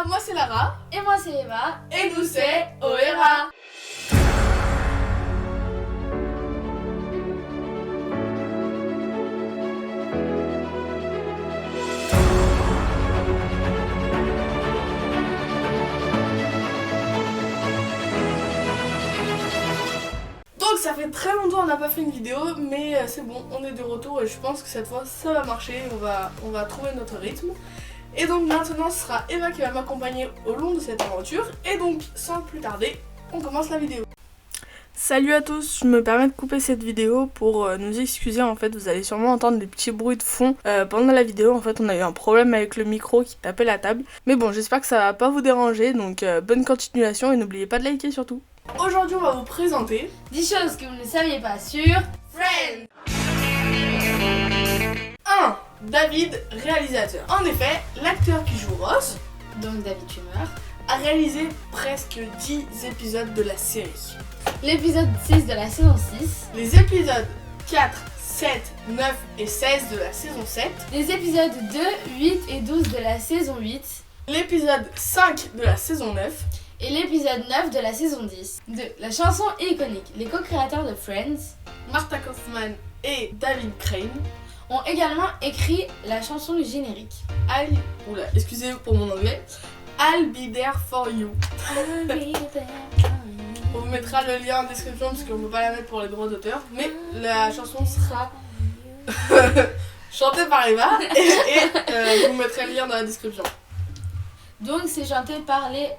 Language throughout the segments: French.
moi c'est Lara. Et moi c'est Eva. Et nous c'est Oera. Donc ça fait très longtemps qu'on n'a pas fait une vidéo, mais c'est bon, on est de retour et je pense que cette fois ça va marcher, on va trouver notre rythme. Et donc maintenant ce sera Eva qui va m'accompagner au long de cette aventure. Et donc sans plus tarder, on commence la vidéo. Salut à tous, je me permets de couper cette vidéo pour nous excuser. En fait vous allez sûrement entendre des petits bruits de fond pendant la vidéo. En fait on a eu un problème avec le micro qui tapait la table. Mais bon, j'espère que ça va pas vous déranger, donc bonne continuation et n'oubliez pas de liker surtout. Aujourd'hui on va vous présenter 10 choses que vous ne saviez pas sur Friends. 1. David, réalisateur. En effet, l'acteur qui joue Ross, donc David Schwimmer, a réalisé presque 10 épisodes de la série. L'épisode 6 de la saison 6, Les épisodes 4, 7, 9 et 16 de la saison 7, les épisodes 2, 8 et 12 de la saison 8, l'épisode 5 de la saison 9 et l'épisode 9 de la saison 10. 2. La chanson iconique. Les co-créateurs de Friends, Martha Kaufman et David Crane, ont également écrit la chanson du générique. excusez-moi pour mon anglais, I'll be there for you. On vous mettra le lien en description parce qu'on ne peut pas la mettre pour les droits d'auteur, mais la chanson sera chantée par Eva et je vous mettrai le lien dans la description. Donc c'est chanté par les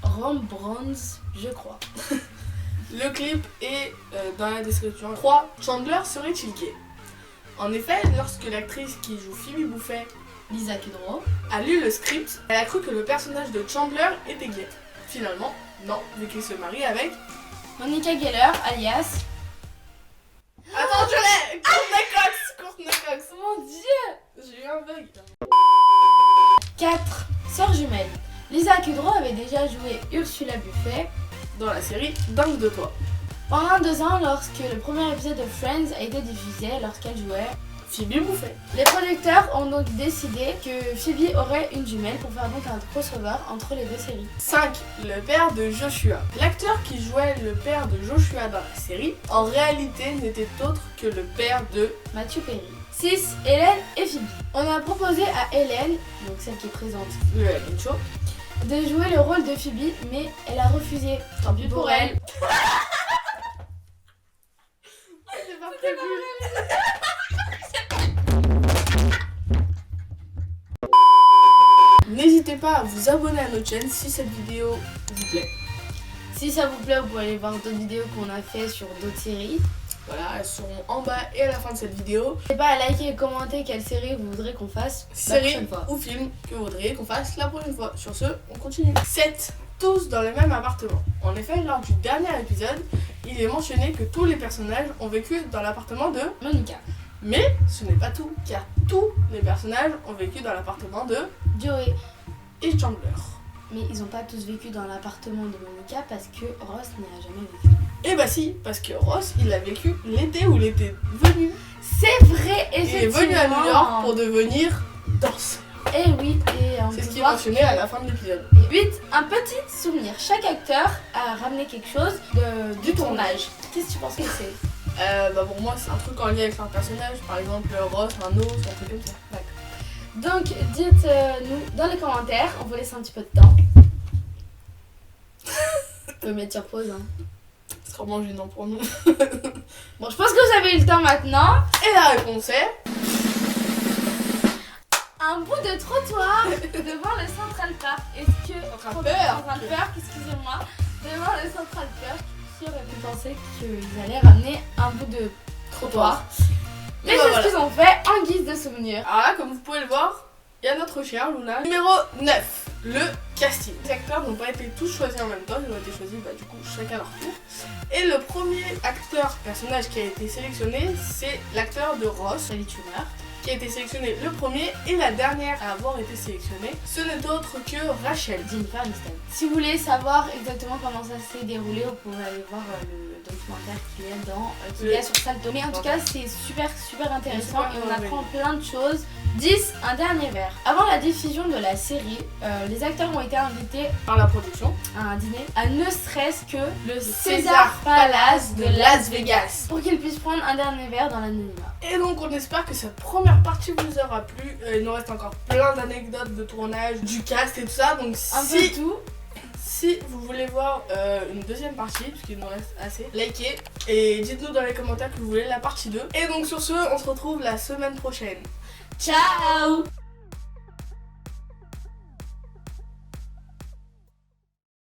Rembrandts, je crois. Le clip est dans la description. 3. Chandler serait-il gay? En effet, lorsque l'actrice qui joue Phoebe Buffay, Lisa Kudrow, a lu le script, elle a cru que le personnage de Chandler était gay. Finalement, non, vu qu'il se marie avec... Monica Geller, alias... Attends, je l'ai! Courtney Cox. Mon dieu! J'ai eu un bug. 4. Sœurs jumelles. Lisa Kudrow avait déjà joué Ursula Buffay Dans la série Dingue de toi. pendant 2 ans lorsque le premier épisode de Friends a été diffusé lorsqu'elle jouait. Phoebe Buffay. Les producteurs ont donc décidé que Phoebe aurait une jumelle pour faire donc un crossover entre les deux séries. 5. Le père de Joshua. L'acteur qui jouait le père de Joshua dans la série, en réalité n'était autre que le père de... Matthew Perry. 6. Hélène et Phoebe. On a proposé à Hélène, donc celle qui présente le Ellen Show, de jouer le rôle de Phoebe, mais elle a refusé. Tant pis pour elle. C'est pas prévu. N'hésitez pas à vous abonner à notre chaîne si cette vidéo vous plaît. Si ça vous plaît, vous pouvez aller voir d'autres vidéos qu'on a fait sur d'autres séries. Voilà, elles seront en bas et à la fin de cette vidéo. N'hésitez pas à liker et commenter quelle série vous voudrez qu'on fasse la Série prochaine fois. ou film que vous voudriez qu'on fasse la prochaine fois. Sur ce, on continue. 7. Tous dans le même appartement. En effet, lors du dernier épisode, il est mentionné que tous les personnages ont vécu dans l'appartement de... Monica. Mais ce n'est pas tout, car tous les personnages ont vécu dans l'appartement de... Joey. et Chandler. Mais ils n'ont pas tous vécu dans l'appartement de Monica parce que Ross n'y a jamais vécu. Et bah si, parce que Ross, il a vécu l'été où il était venu. C'est vrai, Il est effectivement. venu à New York pour devenir danseur. Et oui, et on C'est peut ce qui est voir mentionné à la fin de l'épisode. 8. Un petit souvenir. Chaque acteur a ramené quelque chose du tournage. Qu'est-ce que tu penses que c'est? Bah pour moi, c'est un truc en lien avec un personnage. Par exemple, Ross, un os, un truc comme ça. D'accord. Donc, dites-nous dans les commentaires, on vous laisse un petit peu de temps. On peut mettre sur pause. Hein. C'est vraiment gênant pour nous. Bon, je pense que vous avez eu le temps maintenant. Et la réponse est... Un bout de trottoir devant le Central Park. Est-ce que... Central Park. Excusez-moi. Devant le Central Park, qui aurait pu penser qu'ils allaient ramener un bout de trottoir. Mais bah c'est voilà. ce qu'ils ont fait en guise de souvenir. Alors là, comme vous pouvez le voir, il y a notre chien, Luna. Numéro 9, le casting. Les acteurs n'ont pas été tous choisis en même temps, ils ont été choisis du coup chacun à leur tour. Et le premier personnage qui a été sélectionné, c'est l'acteur de Ross, David Schwimmer, qui a été sélectionné le premier, et la dernière à avoir été sélectionnée, ce n'est autre que Rachel. Jennifer Aniston. Si vous voulez savoir exactement comment ça s'est déroulé, vous pouvez aller voir le documentaire qu'il y a sur Salto. Mais en tout cas, c'est super intéressant et on apprend plein de choses 10. Un dernier verre. Avant la diffusion de la série, les acteurs ont été invités Par la production. à un dîner à ne serait-ce que le César César Palace de Las Vegas. Vegas pour qu'ils puissent prendre un dernier verre dans l'anonymat. Et donc on espère que cette première partie vous aura plu. Il nous reste encore plein d'anecdotes de tournage, du cast et tout ça. Donc Un peu tout. si vous voulez voir une deuxième partie, puisqu'il nous reste assez, likez et dites-nous dans les commentaires que vous voulez la partie 2. Et donc sur ce, on se retrouve la semaine prochaine. Ciao!